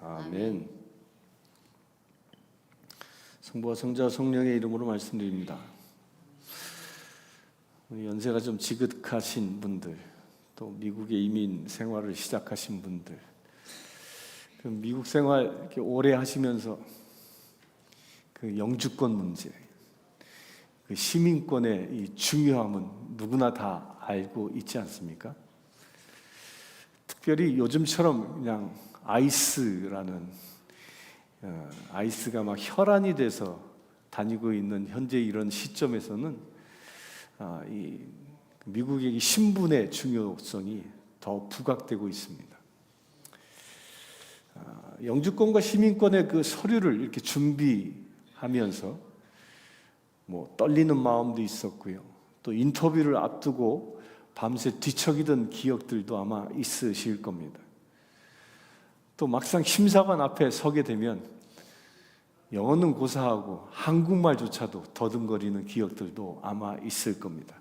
아멘. 성부와 성자와 성령의 이름으로 말씀드립니다. 우리 연세가 좀 지긋하신 분들, 또 미국에 이민 생활을 시작하신 분들, 그 미국 생활 이렇게 오래 하시면서 그 영주권 문제, 그 시민권의 이 중요함은 누구나 다 알고 있지 않습니까? 특별히 요즘처럼 그냥 아이스라는 아이스가 막 혈안이 돼서 다니고 있는 현재 이런 시점에서는 이 미국의 신분의 중요성이 더 부각되고 있습니다. 영주권과 시민권의 그 서류를 이렇게 준비하면서 뭐 떨리는 마음도 있었고요. 또 인터뷰를 앞두고 밤새 뒤척이던 기억들도 아마 있으실 겁니다. 또 막상 심사관 앞에 서게 되면 영어는 고사하고 한국말조차도 더듬거리는 기억들도 아마 있을 겁니다.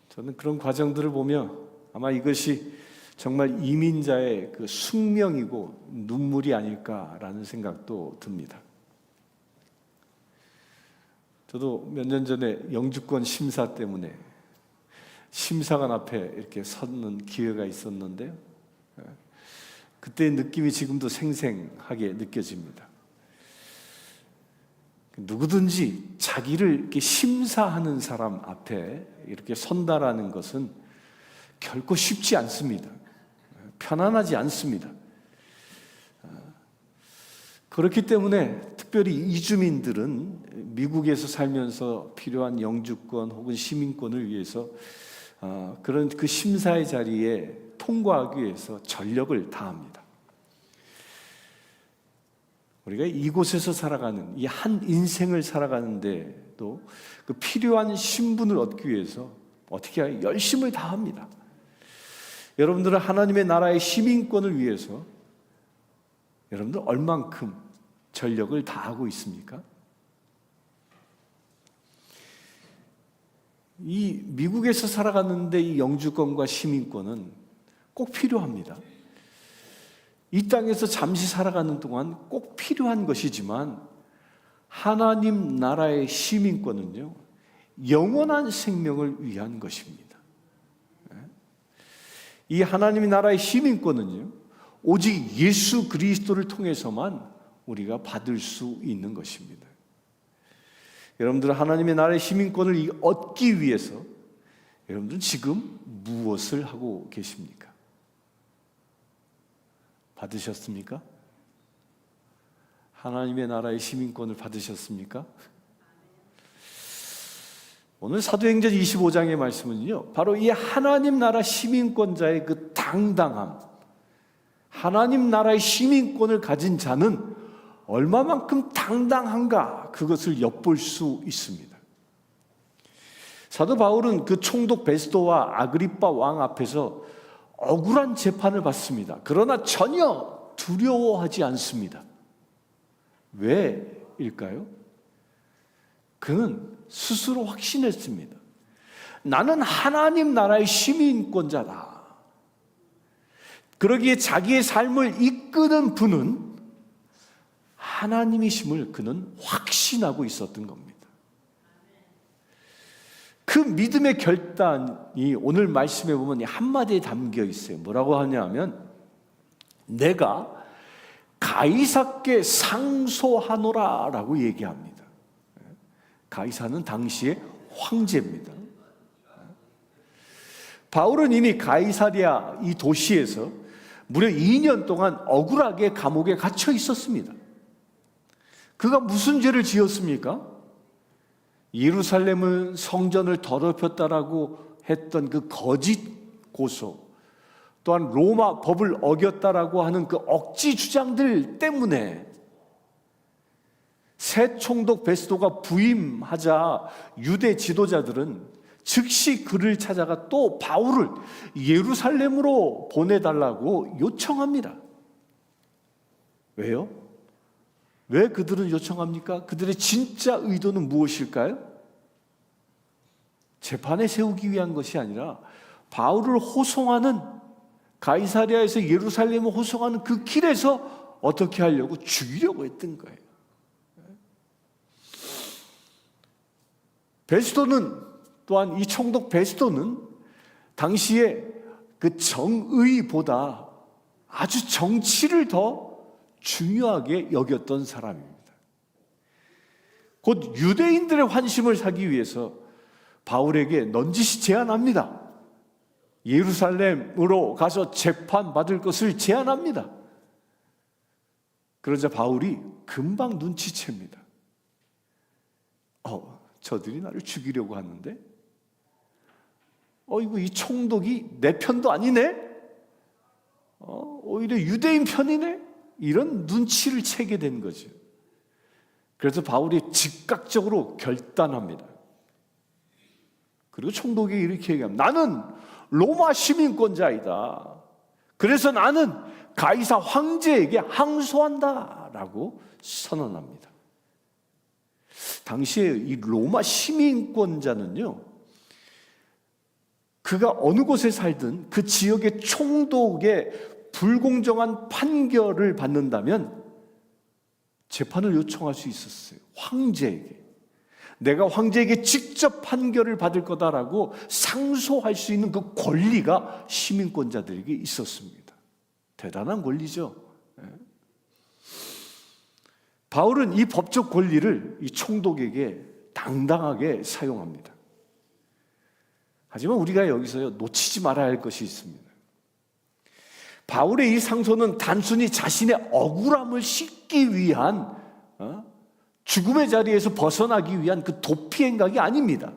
저는 그런 과정들을 보며 아마 이것이 정말 이민자의 그 숙명이고 눈물이 아닐까라는 생각도 듭니다. 저도 몇 년 전에 영주권 심사 때문에 심사관 앞에 이렇게 섰는 기회가 있었는데요. 그때의 느낌이 지금도 생생하게 느껴집니다. 누구든지 자기를 이렇게 심사하는 사람 앞에 이렇게 선다라는 것은 결코 쉽지 않습니다. 편안하지 않습니다. 그렇기 때문에 특별히 이주민들은 미국에서 살면서 필요한 영주권 혹은 시민권을 위해서 그런 그 심사의 자리에 통과하기 위해서 전력을 다합니다. 우리가 이곳에서 살아가는 이 한 인생을 살아가는데도 그 필요한 신분을 얻기 위해서 어떻게 해야 열심을 다합니다. 여러분들은 하나님의 나라의 시민권을 위해서 여러분들 얼만큼 전력을 다하고 있습니까? 이 미국에서 살아가는데 이 영주권과 시민권은 꼭 필요합니다. 이 땅에서 잠시 살아가는 동안 꼭 필요한 것이지만 하나님 나라의 시민권은요, 영원한 생명을 위한 것입니다. 이 하나님 나라의 시민권은요, 오직 예수 그리스도를 통해서만 우리가 받을 수 있는 것입니다. 여러분들은 하나님의 나라의 시민권을 얻기 위해서 여러분들은 지금 무엇을 하고 계십니까? 받으셨습니까? 하나님의 나라의 시민권을 받으셨습니까? 오늘 사도행전 25장의 말씀은요, 바로 이 하나님 나라 시민권자의 그 당당함, 하나님 나라의 시민권을 가진 자는 얼마만큼 당당한가, 그것을 엿볼 수 있습니다. 사도 바울은 그 총독 베스도와 아그리빠 왕 앞에서 억울한 재판을 받습니다. 그러나 전혀 두려워하지 않습니다. 왜일까요? 그는 스스로 확신했습니다. 나는 하나님 나라의 시민권자다. 그러기에 자기의 삶을 이끄는 분은 하나님이심을 그는 확신하고 있었던 겁니다. 그 믿음의 결단이 오늘 말씀에 보면 한마디에 담겨 있어요. 뭐라고 하냐면 내가 가이사께 상소하노라 라고 얘기합니다. 가이사는 당시의 황제입니다. 바울은 이미 가이사랴 이 도시에서 무려 2년 동안 억울하게 감옥에 갇혀 있었습니다. 그가 무슨 죄를 지었습니까? 예루살렘은 성전을 더럽혔다라고 했던 그 거짓 고소, 또한 로마 법을 어겼다라고 하는 그 억지 주장들 때문에 새 총독 베스도가 부임하자 유대 지도자들은 즉시 그를 찾아가 또 바울을 예루살렘으로 보내달라고 요청합니다. 왜요? 왜 그들은 요청합니까? 그들의 진짜 의도는 무엇일까요? 재판에 세우기 위한 것이 아니라 바울을 호송하는 가이사랴에서 예루살렘을 호송하는 그 길에서 어떻게 하려고? 죽이려고 했던 거예요. 베스도는 또한, 이 총독 베스도는 당시에 그 정의보다 아주 정치를 더 중요하게 여겼던 사람입니다. 곧 유대인들의 환심을 사기 위해서 바울에게 넌지시 제안합니다. 예루살렘으로 가서 재판받을 것을 제안합니다. 그러자 바울이 금방 눈치챕니다. 저들이 나를 죽이려고 하는데, 이거 이 총독이 내 편도 아니네? 오히려 유대인 편이네? 이런 눈치를 채게 된 거죠. 그래서 바울이 즉각적으로 결단합니다. 그리고 총독이 이렇게 얘기합니다. 나는 로마 시민권자이다. 그래서 나는 가이사 황제에게 항소한다 라고 선언합니다. 당시에 이 로마 시민권자는요, 그가 어느 곳에 살든 그 지역의 총독의 불공정한 판결을 받는다면 재판을 요청할 수 있었어요. 황제에게. 내가 황제에게 직접 판결을 받을 거다라고 상소할 수 있는 그 권리가 시민권자들에게 있었습니다. 대단한 권리죠. 바울은 이 법적 권리를 이 총독에게 당당하게 사용합니다. 하지만 우리가 여기서 놓치지 말아야 할 것이 있습니다. 바울의 이 상소는 단순히 자신의 억울함을 씻기 위한, 죽음의 자리에서 벗어나기 위한 그 도피 행각이 아닙니다.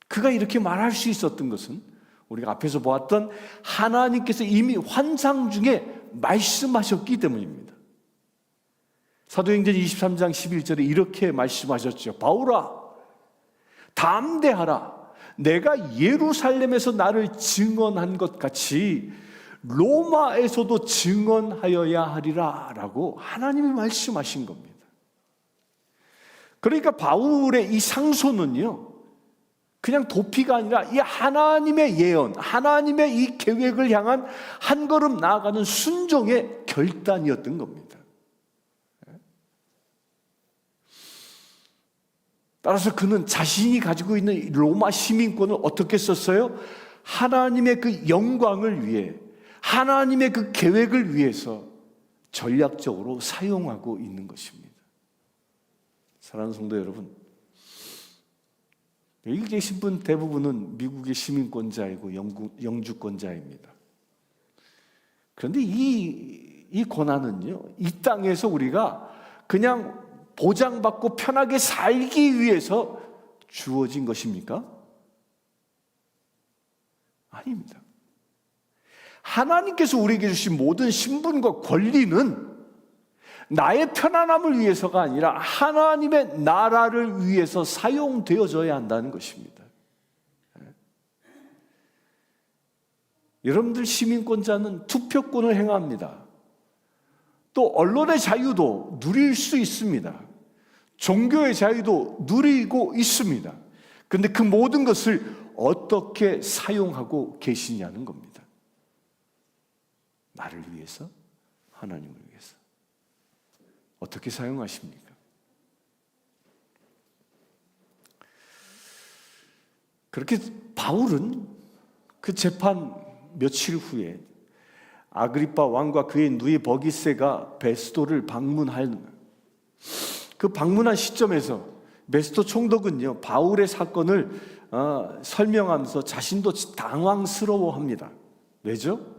그가 이렇게 말할 수 있었던 것은 우리가 앞에서 보았던 하나님께서 이미 환상 중에 말씀하셨기 때문입니다. 사도행전 23장 11절에 이렇게 말씀하셨죠. 바울아, 담대하라. 내가 예루살렘에서 나를 증언한 것 같이 로마에서도 증언하여야 하리라 라고 하나님이 말씀하신 겁니다. 그러니까 바울의 이 상소는요, 그냥 도피가 아니라 이 하나님의 예언, 하나님의 이 계획을 향한 한 걸음 나아가는 순종의 결단이었던 겁니다. 따라서 그는 자신이 가지고 있는 로마 시민권을 어떻게 썼어요? 하나님의 그 영광을 위해, 하나님의 그 계획을 위해서 전략적으로 사용하고 있는 것입니다. 사랑하는 성도 여러분, 여기 계신 분 대부분은 미국의 시민권자이고 영주권자입니다. 그런데 이 고난은요, 이 땅에서 우리가 그냥 보장받고 편하게 살기 위해서 주어진 것입니까? 아닙니다. 하나님께서 우리에게 주신 모든 신분과 권리는 나의 편안함을 위해서가 아니라 하나님의 나라를 위해서 사용되어져야 한다는 것입니다. 여러분들 시민권자는 투표권을 행합니다. 또 언론의 자유도 누릴 수 있습니다. 종교의 자유도 누리고 있습니다. 그런데 그 모든 것을 어떻게 사용하고 계시냐는 겁니다. 나를 위해서, 하나님을 위해서. 어떻게 사용하십니까? 그렇게 바울은 그 재판 며칠 후에 아그리빠 왕과 그의 누이 버기세가 베스도를 방문한 그 방문한 시점에서 베스도 총독은요, 바울의 사건을 설명하면서 자신도 당황스러워합니다. 왜죠?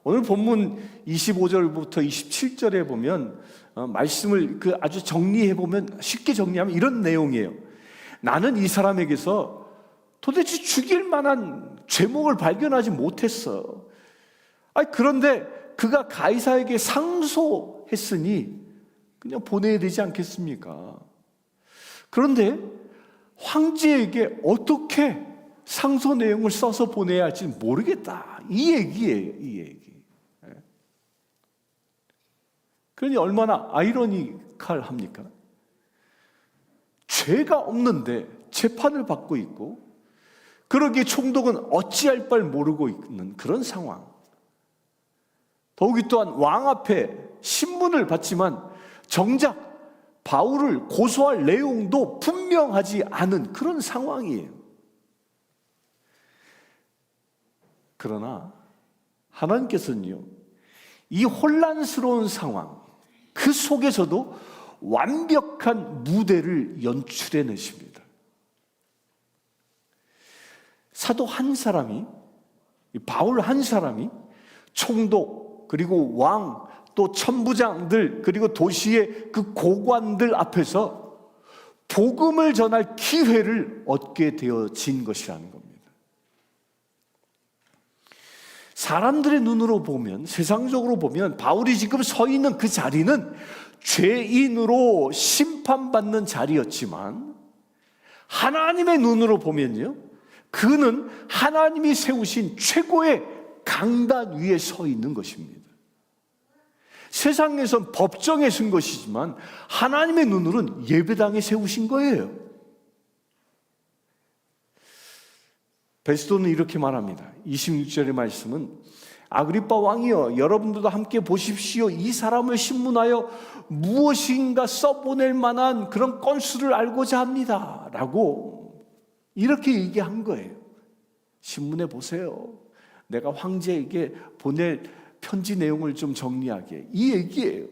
오늘 본문 25절부터 27절에 보면 말씀을 아주 정리해 보면, 쉽게 정리하면 이런 내용이에요. 나는 이 사람에게서 도대체 죽일 만한 죄목을 발견하지 못했어. 그런데 그가 가이사에게 상소했으니 그냥 보내야 되지 않겠습니까? 그런데 황제에게 어떻게 상소 내용을 써서 보내야 할지 모르겠다. 이 얘기예요, 이 얘기. 그러니 얼마나 아이러니컬합니까? 죄가 없는데 재판을 받고 있고, 그러기에 총독은 어찌할 바를 모르고 있는 그런 상황. 더욱이 또한 왕 앞에 신문을 받지만 정작 바울을 고소할 내용도 분명하지 않은 그런 상황이에요. 그러나 하나님께서는요, 이 혼란스러운 상황, 그 속에서도 완벽한 무대를 연출해내십니다. 사도 한 사람이, 바울 한 사람이 총독, 그리고 왕, 또 천부장들, 그리고 도시의 그 고관들 앞에서 복음을 전할 기회를 얻게 되어진 것이라는 겁니다. 사람들의 눈으로 보면, 세상적으로 보면 바울이 지금 서 있는 그 자리는 죄인으로 심판받는 자리였지만, 하나님의 눈으로 보면요, 그는 하나님이 세우신 최고의 강단 위에 서 있는 것입니다. 세상에선 법정에 쓴 것이지만 하나님의 눈으로는 예배당에 세우신 거예요. 베스도는 이렇게 말합니다. 26절의 말씀은 아그리빠 왕이여, 여러분들도 함께 보십시오. 이 사람을 신문하여 무엇인가 써보낼 만한 그런 건수를 알고자 합니다 라고 이렇게 얘기한 거예요. 신문해 보세요. 내가 황제에게 보낼 편지 내용을 좀 정리하게, 이 얘기예요.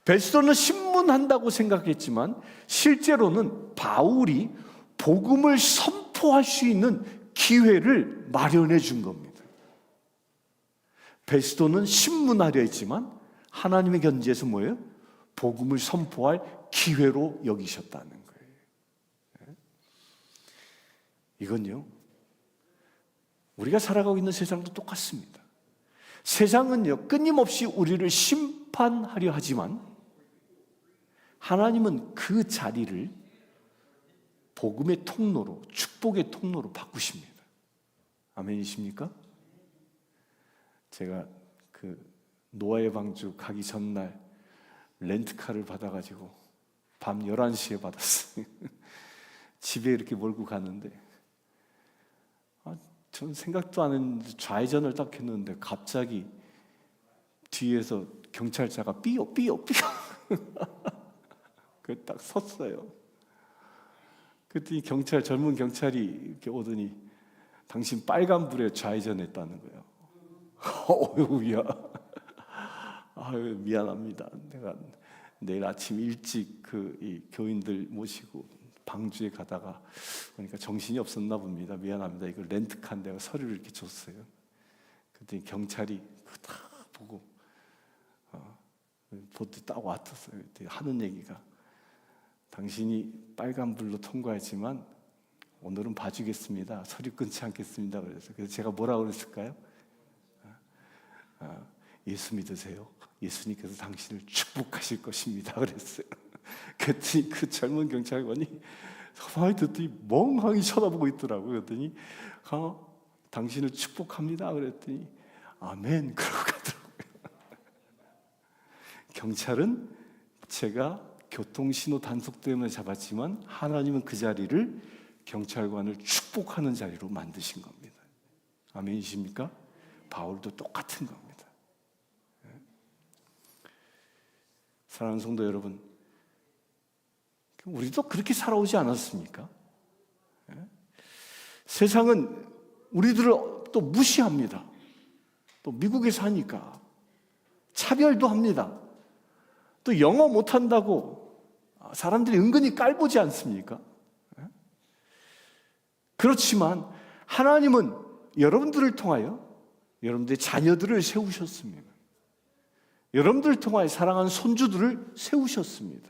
베스도는 신문한다고 생각했지만 실제로는 바울이 복음을 선포할 수 있는 기회를 마련해 준 겁니다. 베스도는 신문하려 했지만 하나님의 견지에서 뭐예요? 복음을 선포할 기회로 여기셨다는 거예요. 이건요, 우리가 살아가고 있는 세상도 똑같습니다. 세상은요, 끊임없이 우리를 심판하려 하지만 하나님은 그 자리를 복음의 통로로, 축복의 통로로 바꾸십니다. 아멘이십니까? 제가 그 노아의 방주 가기 전날 렌트카를 받아가지고 밤 11시에 받았어요. 집에 이렇게 몰고 가는데 전 생각도 안 했는데 좌회전을 딱 했는데 갑자기 뒤에서 경찰차가 삐요 그 딱 섰어요. 그랬더니 젊은 경찰이 이렇게 오더니 당신 빨간불에 좌회전했다는 거예요. 어휴야, 아유 미안합니다. 내가 내일 아침 일찍 이 교인들 모시고 방주에 가다가 그러니까 정신이 없었나 봅니다. 미안합니다. 이거 렌트카인데 내가 서류를 이렇게 줬어요. 그랬더니 경찰이 다 보고 보트 딱 왔었어요. 하는 얘기가, 당신이 빨간불로 통과했지만 오늘은 봐주겠습니다. 서류 끊지 않겠습니다. 그래서 제가 뭐라고 그랬을까요? 예수 믿으세요. 예수님께서 당신을 축복하실 것입니다. 그랬어요. 그랬더니 그 젊은 경찰관이 가만히 듣더니 멍하니 쳐다보고 있더라고요. 그랬더니 당신을 축복합니다. 그랬더니 아멘 그러고 가더라고요. 경찰은 제가 교통신호 단속 때문에 잡았지만 하나님은 그 자리를 경찰관을 축복하는 자리로 만드신 겁니다. 아멘이십니까? 바울도 똑같은 겁니다. 사랑하는 성도 여러분, 우리도 그렇게 살아오지 않았습니까? 세상은 우리들을 또 무시합니다. 또 미국에 사니까 차별도 합니다. 또 영어 못한다고 사람들이 은근히 깔보지 않습니까? 그렇지만 하나님은 여러분들을 통하여 여러분들의 자녀들을 세우셨습니다. 여러분들을 통하여 사랑하는 손주들을 세우셨습니다.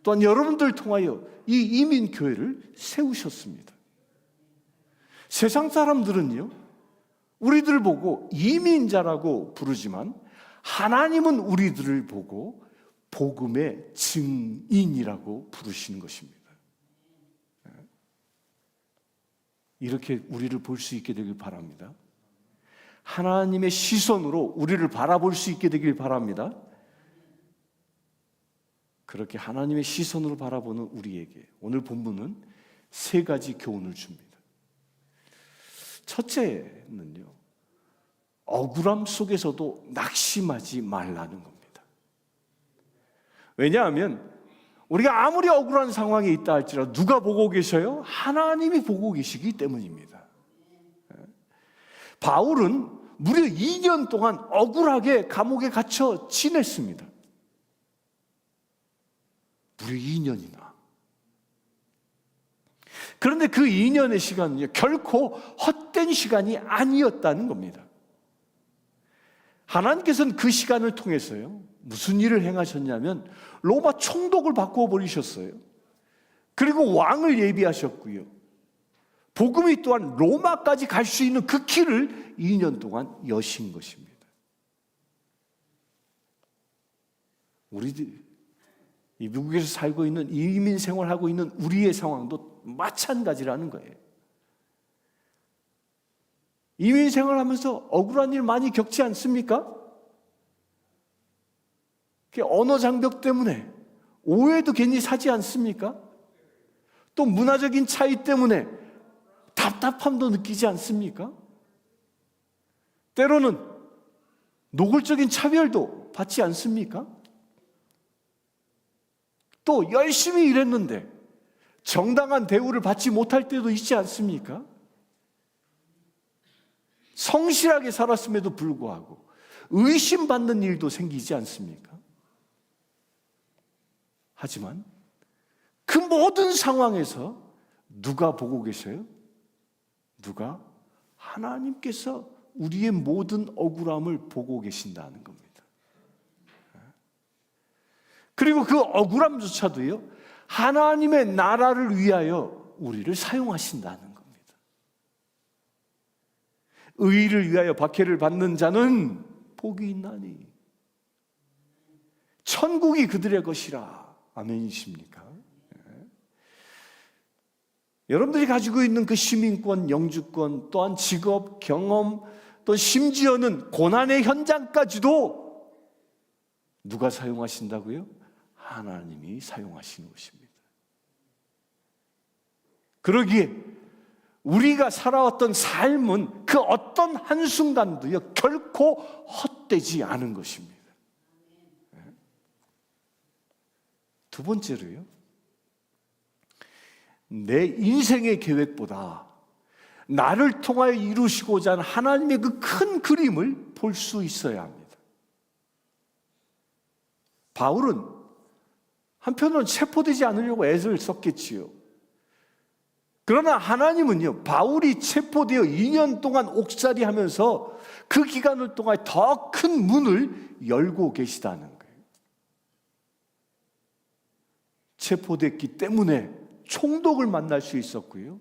또한 여러분들을 통하여 이 이민교회를 세우셨습니다. 세상 사람들은요, 우리들을 보고 이민자라고 부르지만 하나님은 우리들을 보고 복음의 증인이라고 부르시는 것입니다. 이렇게 우리를 볼 수 있게 되길 바랍니다. 하나님의 시선으로 우리를 바라볼 수 있게 되길 바랍니다. 그렇게 하나님의 시선으로 바라보는 우리에게 오늘 본문은 세 가지 교훈을 줍니다. 첫째는요, 억울함 속에서도 낙심하지 말라는 겁니다. 왜냐하면 우리가 아무리 억울한 상황에 있다 할지라도 누가 보고 계셔요? 하나님이 보고 계시기 때문입니다. 바울은 무려 2년 동안 억울하게 감옥에 갇혀 지냈습니다. 무려 2년이나. 그런데 그 2년의 시간은 결코 헛된 시간이 아니었다는 겁니다. 하나님께서는 그 시간을 통해서요, 무슨 일을 행하셨냐면 로마 총독을 바꾸어 버리셨어요. 그리고 왕을 예비하셨고요, 복음이 또한 로마까지 갈 수 있는 그 길을 2년 동안 여신 것입니다. 우리들 이 미국에서 살고 있는, 이민 생활하고 있는 우리의 상황도 마찬가지라는 거예요. 이민 생활하면서 억울한 일 많이 겪지 않습니까? 언어 장벽 때문에 오해도 괜히 사지 않습니까? 또 문화적인 차이 때문에 답답함도 느끼지 않습니까? 때로는 노골적인 차별도 받지 않습니까? 또 열심히 일했는데 정당한 대우를 받지 못할 때도 있지 않습니까? 성실하게 살았음에도 불구하고 의심받는 일도 생기지 않습니까? 하지만 그 모든 상황에서 누가 보고 계셔요? 누가? 하나님께서 우리의 모든 억울함을 보고 계신다는 겁니다. 그리고 그 억울함조차도요, 하나님의 나라를 위하여 우리를 사용하신다는 겁니다. 의를 위하여 박해를 받는 자는 복이 있나니 천국이 그들의 것이라. 아멘이십니까? 여러분들이 가지고 있는 그 시민권, 영주권, 또한 직업, 경험, 또 심지어는 고난의 현장까지도 누가 사용하신다고요? 하나님이 사용하시는 것입니다. 그러기에 우리가 살아왔던 삶은 그 어떤 한순간도요, 결코 헛되지 않은 것입니다. 두 번째로요, 내 인생의 계획보다 나를 통하여 이루시고자 하는 하나님의 그 큰 그림을 볼 수 있어야 합니다. 바울은 한편으로는 체포되지 않으려고 애를 썼겠지요. 그러나 하나님은요, 바울이 체포되어 2년 동안 옥살이 하면서 그 기간을 통해 더 큰 문을 열고 계시다는 거예요. 체포됐기 때문에 총독을 만날 수 있었고요,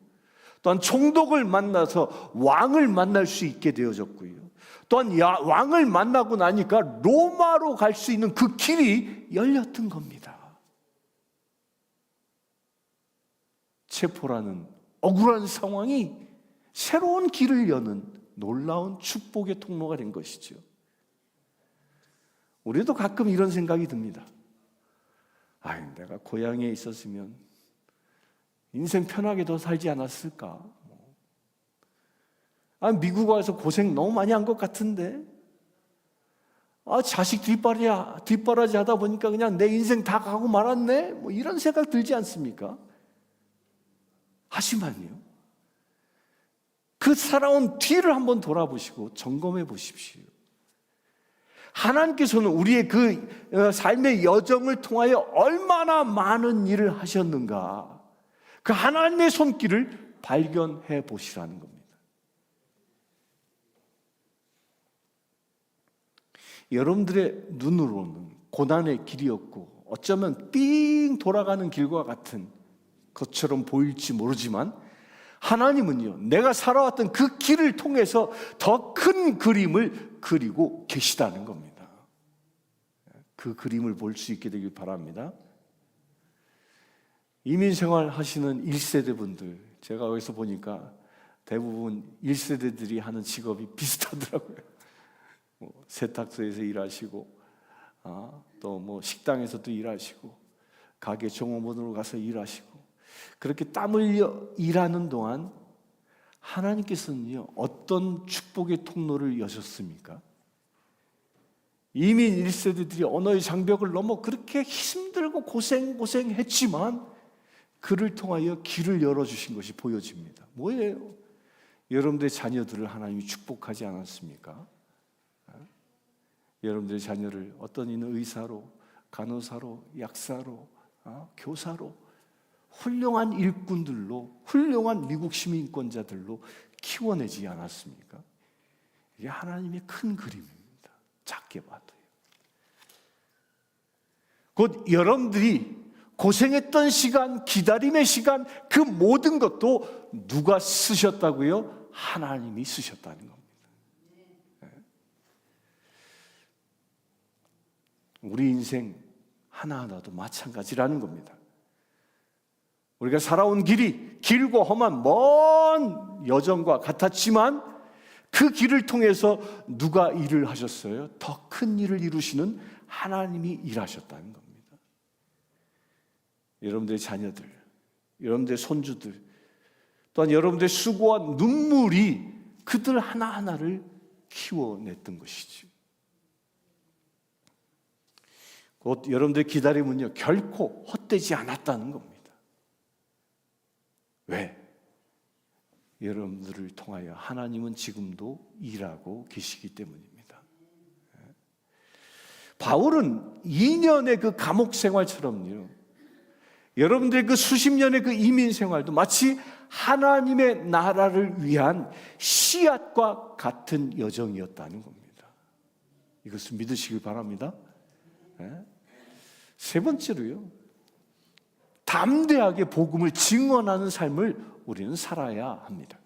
또한 총독을 만나서 왕을 만날 수 있게 되어졌고요, 또한 왕을 만나고 나니까 로마로 갈 수 있는 그 길이 열렸던 겁니다. 체포라는 억울한 상황이 새로운 길을 여는 놀라운 축복의 통로가 된 것이죠. 우리도 가끔 이런 생각이 듭니다. 내가 고향에 있었으면 인생 편하게 더 살지 않았을까? 미국 와서 고생 너무 많이 한 것 같은데, 자식 뒷바라지 하다 보니까 그냥 내 인생 다 가고 말았네? 이런 생각 들지 않습니까? 하지만요, 그 살아온 뒤를 한번 돌아보시고 점검해 보십시오. 하나님께서는 우리의 그 삶의 여정을 통하여 얼마나 많은 일을 하셨는가, 그 하나님의 손길을 발견해 보시라는 겁니다. 여러분들의 눈으로는 고난의 길이었고 어쩌면 삥 돌아가는 길과 같은 것처럼 보일지 모르지만, 하나님은요, 내가 살아왔던 그 길을 통해서 더 큰 그림을 그리고 계시다는 겁니다. 그 그림을 볼 수 있게 되길 바랍니다. 이민생활 하시는 1세대 분들, 제가 여기서 보니까 대부분 1세대들이 하는 직업이 비슷하더라고요. 세탁소에서 일하시고, 또 식당에서도 일하시고, 가게 종업원으로 가서 일하시고, 그렇게 땀 흘려 일하는 동안 하나님께서는요, 어떤 축복의 통로를 여셨습니까? 이민 1세대들이 언어의 장벽을 넘어 그렇게 힘들고 고생했지만 그를 통하여 길을 열어주신 것이 보여집니다. 뭐예요? 여러분들의 자녀들을 하나님이 축복하지 않았습니까? 여러분들의 자녀를 어떤 이는 의사로, 간호사로, 약사로, 교사로, 훌륭한 일꾼들로, 훌륭한 미국 시민권자들로 키워내지 않았습니까? 이게 하나님의 큰 그림입니다. 작게 봐도요. 곧 여러분들이 고생했던 시간, 기다림의 시간, 그 모든 것도 누가 쓰셨다고요? 하나님이 쓰셨다는 겁니다. 우리 인생 하나하나도 마찬가지라는 겁니다. 우리가 살아온 길이 길고 험한 먼 여정과 같았지만 그 길을 통해서 누가 일을 하셨어요? 더 큰 일을 이루시는 하나님이 일하셨다는 겁니다. 여러분들의 자녀들, 여러분들의 손주들, 또한 여러분들의 수고와 눈물이 그들 하나하나를 키워냈던 것이죠. 곧 여러분들의 기다림은요, 결코 헛되지 않았다는 겁니다. 왜? 여러분들을 통하여 하나님은 지금도 일하고 계시기 때문입니다. 바울은 2년의 그 감옥 생활처럼요, 여러분들의 그 수십 년의 그 이민 생활도 마치 하나님의 나라를 위한 씨앗과 같은 여정이었다는 겁니다. 이것을 믿으시길 바랍니다. 세 번째로요, 담대하게 복음을 증언하는 삶을 우리는 살아야 합니다.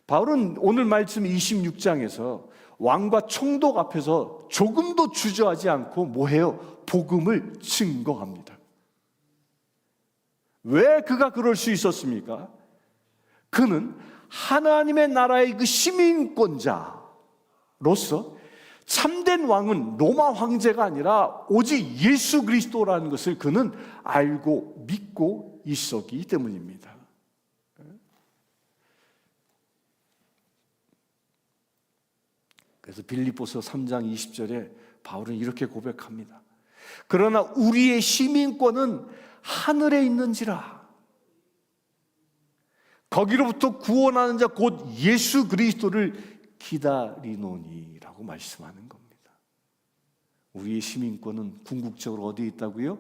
바울은 오늘 말씀 26장에서 왕과 총독 앞에서 조금도 주저하지 않고 뭐해요? 복음을 증거합니다. 왜 그가 그럴 수 있었습니까? 그는 하나님의 나라의 그 시민권자로서 참된 왕은 로마 황제가 아니라 오직 예수 그리스도라는 것을 그는 알고 믿고 있었기 때문입니다. 그래서 빌립보서 3장 20절에 바울은 이렇게 고백합니다. 그러나 우리의 시민권은 하늘에 있는지라. 거기로부터 구원하는 자 곧 예수 그리스도를 기다리노니라고 말씀하는 겁니다. 우리의 시민권은 궁극적으로 어디에 있다고요?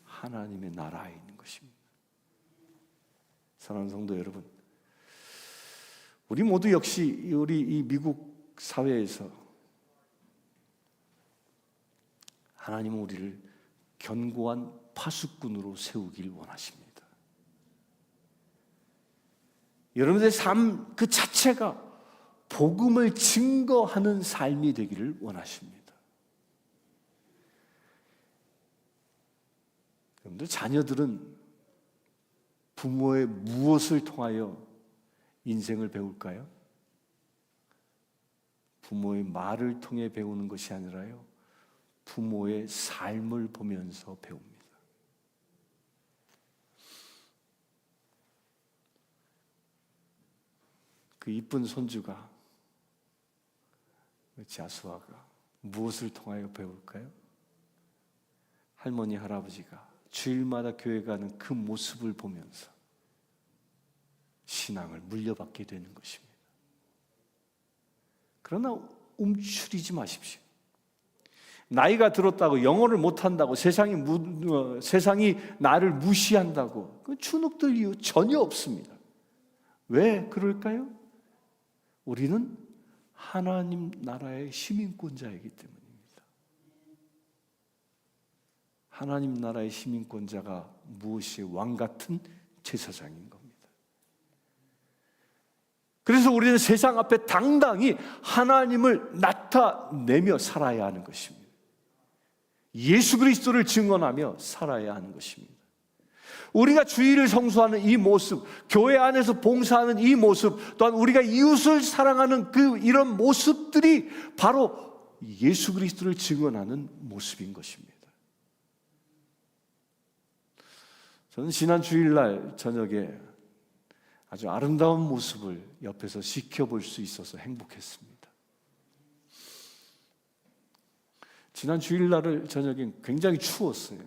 하나님의 나라에 있는 것입니다. 사랑하는 성도 여러분, 우리 모두 역시 우리 이 미국 사회에서 하나님은 우리를 견고한 파수꾼으로 세우길 원하십니다. 여러분들의 삶 그 자체가 복음을 증거하는 삶이 되기를 원하십니다. 여러분들 자녀들은 부모의 무엇을 통하여 인생을 배울까요? 부모의 말을 통해 배우는 것이 아니라요, 부모의 삶을 보면서 배웁니다. 그 이쁜 손주가, 자수아가 무엇을 통하여 배울까요? 할머니, 할아버지가 주일마다 교회 가는 그 모습을 보면서 신앙을 물려받게 되는 것입니다. 그러나 움츠리지 마십시오. 나이가 들었다고, 영어를 못한다고, 세상이 나를 무시한다고, 그 주눅들 이유 전혀 없습니다. 왜 그럴까요? 우리는 하나님 나라의 시민권자이기 때문입니다. 하나님 나라의 시민권자가 무엇이 왕 같은 제사장인 겁니다. 그래서 우리는 세상 앞에 당당히 하나님을 나타내며 살아야 하는 것입니다. 예수 그리스도를 증언하며 살아야 하는 것입니다. 우리가 주일을 성수하는 이 모습, 교회 안에서 봉사하는 이 모습, 또한 우리가 이웃을 사랑하는 이런 모습들이 바로 예수 그리스도를 증언하는 모습인 것입니다. 저는 지난 주일날 저녁에 아주 아름다운 모습을 옆에서 지켜볼 수 있어서 행복했습니다. 지난 주일날을 저녁에 굉장히 추웠어요.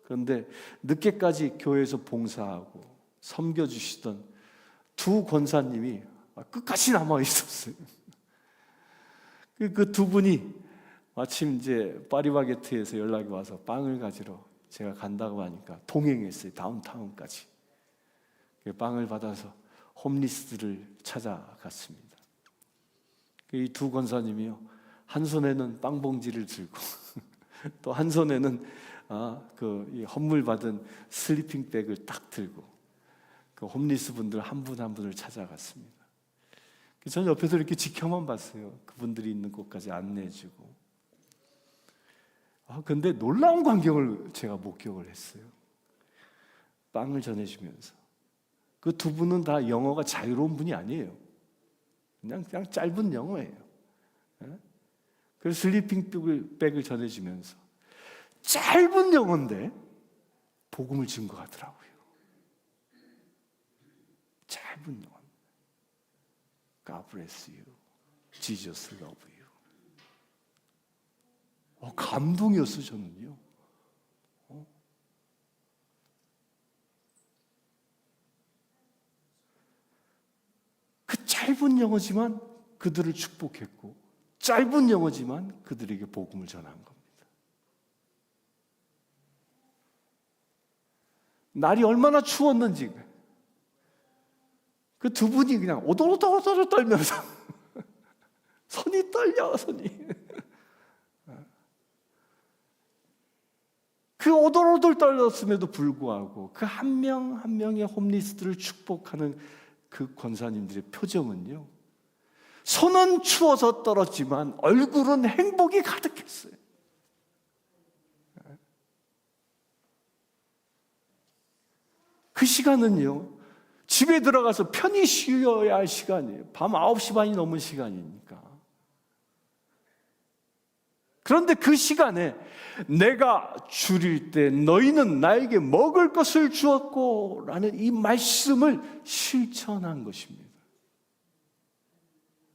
그런데 늦게까지 교회에서 봉사하고 섬겨주시던 두 권사님이 끝까지 남아 있었어요. 그 두 분이 마침 이제 파리바게트에서 연락이 와서 빵을 가지러 제가 간다고 하니까 동행했어요. 다운타운까지. 빵을 받아서 홈리스들을 찾아갔습니다. 이 두 권사님이요, 한 손에는 빵 봉지를 들고 또 한 손에는 이 선물 받은 슬리핑 백을 딱 들고 그 홈리스 분들 한 분 한 분을 찾아갔습니다. 저는 옆에서 이렇게 지켜만 봤어요. 그분들이 있는 곳까지 안내해주고. 근데 놀라운 광경을 제가 목격을 했어요. 빵을 전해주면서 그 두 분은 다 영어가 자유로운 분이 아니에요. 그냥 짧은 영어예요. 그래서 슬리핑 백을 전해주면서 짧은 영어인데 복음을 증거하더라고요. 짧은 영어. God bless you. Jesus love you. 감동이었어요, 저는요. 그 짧은 영어지만 그들을 축복했고, 짧은 영어지만 그들에게 복음을 전한 겁니다. 날이 얼마나 추웠는지 그 두 분이 그냥 오돌오돌 떨면서 손이 떨려, 손이. 그 오돌오돌 떨렸음에도 불구하고 그 한 명 한 명의 홈리스들을 축복하는 그 권사님들의 표정은요, 손은 추워서 떨었지만 얼굴은 행복이 가득했어요. 그 시간은요, 집에 들어가서 편히 쉬어야 할 시간이에요. 밤 9시 반이 넘은 시간이니까. 그런데 그 시간에 내가 줄일 때 너희는 나에게 먹을 것을 주었고 라는 이 말씀을 실천한 것입니다.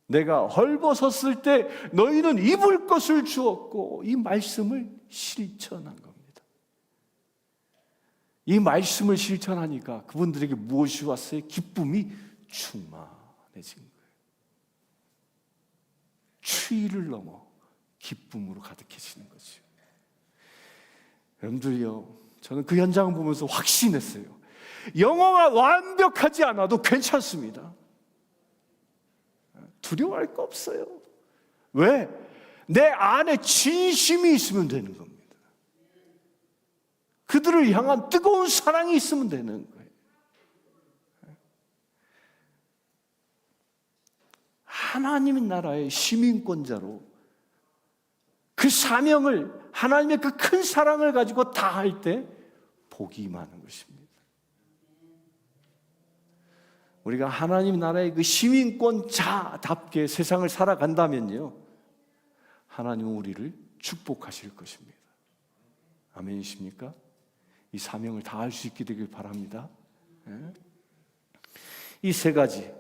내가 헐벗었을 때 너희는 입을 것을 주었고, 이 말씀을 실천한 겁니다. 이 말씀을 실천하니까 그분들에게 무엇이 왔어요? 기쁨이 충만해진 거예요. 추위를 넘어 기쁨으로 가득해지는 거죠. 여러분들요, 저는 그 현장을 보면서 확신했어요. 영어가 완벽하지 않아도 괜찮습니다. 두려워할 거 없어요. 왜? 내 안에 진심이 있으면 되는 겁니다. 그들을 향한 뜨거운 사랑이 있으면 되는 거예요. 하나님의 나라의 시민권자로 그 사명을, 하나님의 그 큰 사랑을 가지고 다할 때 복이 임하는 것입니다. 우리가 하나님 나라의 그 시민권자답게 세상을 살아간다면요, 하나님은 우리를 축복하실 것입니다. 아멘이십니까? 이 사명을 다할 수 있게 되길 바랍니다. 이 세 가지,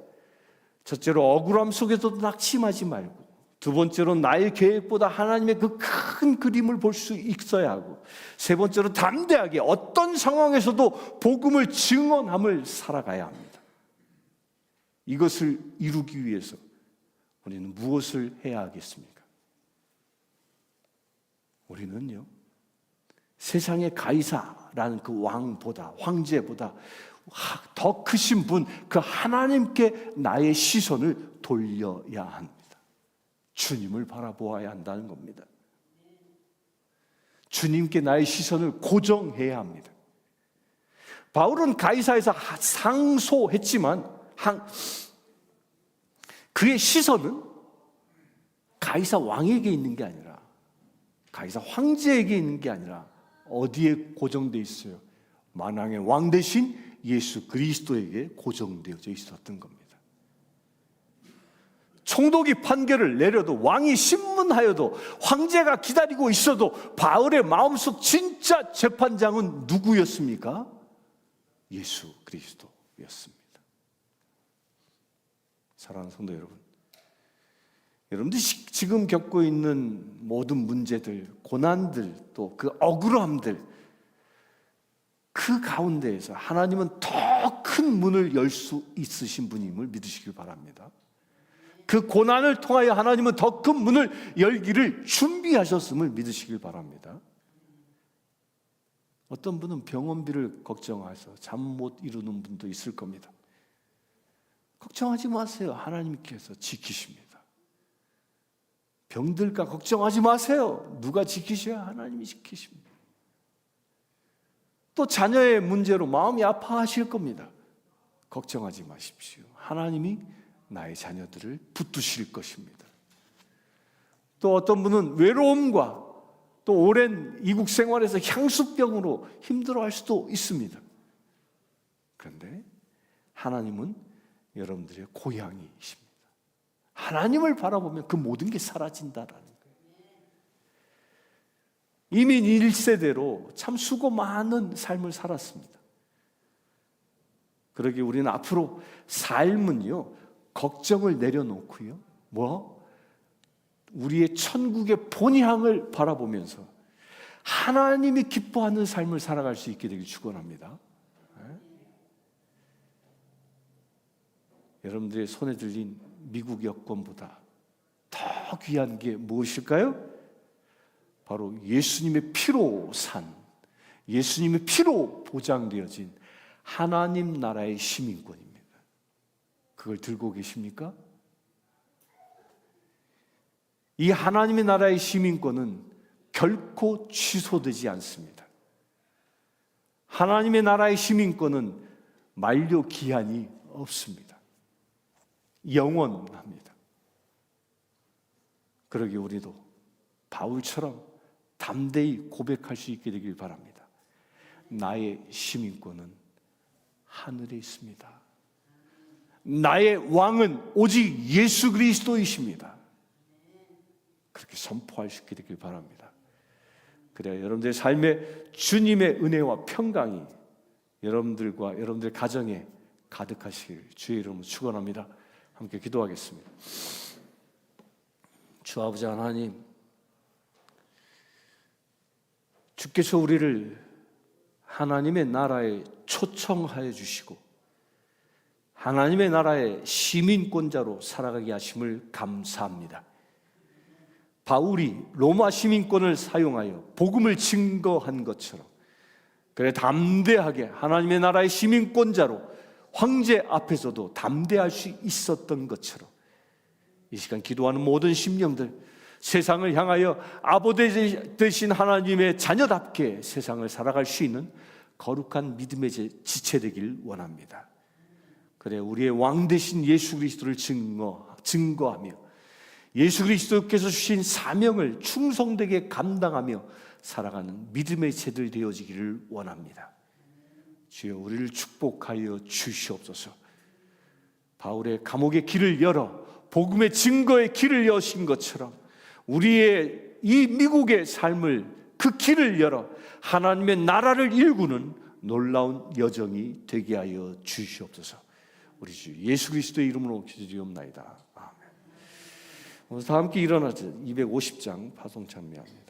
첫째로 억울함 속에서도 낙심하지 말고, 두 번째로 나의 계획보다 하나님의 그 큰 그림을 볼 수 있어야 하고, 세 번째로 담대하게 어떤 상황에서도 복음을 증언함을 살아가야 합니다. 이것을 이루기 위해서 우리는 무엇을 해야 하겠습니까? 우리는요, 세상의 가이사라는 그 왕보다, 황제보다 더 크신 분, 그 하나님께 나의 시선을 돌려야 합니다. 주님을 바라보아야 한다는 겁니다. 주님께 나의 시선을 고정해야 합니다. 바울은 가이사에서 상소했지만 그의 시선은 가이사 왕에게 있는 게 아니라, 가이사 황제에게 있는 게 아니라 어디에 고정되어 있어요? 만왕의 왕 대신 예수 그리스도에게 고정되어져 있었던 겁니다. 총독이 판결을 내려도, 왕이 신문하여도, 황제가 기다리고 있어도 바울의 마음속 진짜 재판장은 누구였습니까? 예수 그리스도였습니다. 사랑하는 성도 여러분, 여러분들이 지금 겪고 있는 모든 문제들, 고난들, 또 그 억울함들, 그 가운데에서 하나님은 더 큰 문을 열 수 있으신 분임을 믿으시길 바랍니다. 그 고난을 통하여 하나님은 더 큰 문을 열기를 준비하셨음을 믿으시길 바랍니다. 어떤 분은 병원비를 걱정해서 잠 못 이루는 분도 있을 겁니다. 걱정하지 마세요. 하나님께서 지키십니다. 병들까 걱정하지 마세요. 누가 지키셔야? 하나님이 지키십니다. 또 자녀의 문제로 마음이 아파하실 겁니다. 걱정하지 마십시오. 하나님이 나의 자녀들을 붙드실 것입니다. 또 어떤 분은 외로움과 또 오랜 이국 생활에서 향수병으로 힘들어할 수도 있습니다. 그런데 하나님은 여러분들의 고향이십니다. 하나님을 바라보면 그 모든 게 사라진다라는 거예요. 이민 1세대로 참 수고 많은 삶을 살았습니다. 그러기에 우리는 앞으로 삶은요, 걱정을 내려놓고요, 우리의 천국의 본향을 바라보면서 하나님이 기뻐하는 삶을 살아갈 수 있게 되길 축원합니다. 여러분들의 손에 들린 미국 여권보다 더 귀한 게 무엇일까요? 바로 예수님의 피로 산, 예수님의 피로 보장되어진 하나님 나라의 시민권입니다. 그걸 들고 계십니까? 이 하나님의 나라의 시민권은 결코 취소되지 않습니다. 하나님의 나라의 시민권은 만료 기한이 없습니다. 영원합니다. 그러기 우리도 바울처럼 담대히 고백할 수 있게 되길 바랍니다. 나의 시민권은 하늘에 있습니다. 나의 왕은 오직 예수 그리스도이십니다. 그렇게 선포할 수 있게 되길 바랍니다. 그래야 여러분들의 삶에 주님의 은혜와 평강이 여러분들과 여러분들 가정에 가득하시길 주의 이름으로 축원합니다. 함께 기도하겠습니다. 주 아버지 하나님, 주께서 우리를 하나님의 나라에 초청하여 주시고 하나님의 나라의 시민권자로 살아가게 하심을 감사합니다. 바울이 로마 시민권을 사용하여 복음을 증거한 것처럼 그래 담대하게 하나님의 나라의 시민권자로 황제 앞에서도 담대할 수 있었던 것처럼 이 시간 기도하는 모든 심령들, 세상을 향하여 아버지 되신 하나님의 자녀답게 세상을 살아갈 수 있는 거룩한 믿음의 지체되길 원합니다. 그래 우리의 왕 되신 예수 그리스도를 증거하며 예수 그리스도께서 주신 사명을 충성되게 감당하며 살아가는 믿음의 제들 되어지기를 원합니다. 주여 우리를 축복하여 주시옵소서. 바울의 감옥의 길을 열어 복음의 증거의 길을 여신 것처럼 우리의 이 미국의 삶을 그 길을 열어 하나님의 나라를 일구는 놀라운 여정이 되게 하여 주시옵소서. 우리 주 예수 그리스도의 이름으로 기도드리옵나이다. 아멘. 오늘 다 함께 일어나서 250장 파송찬미합니다.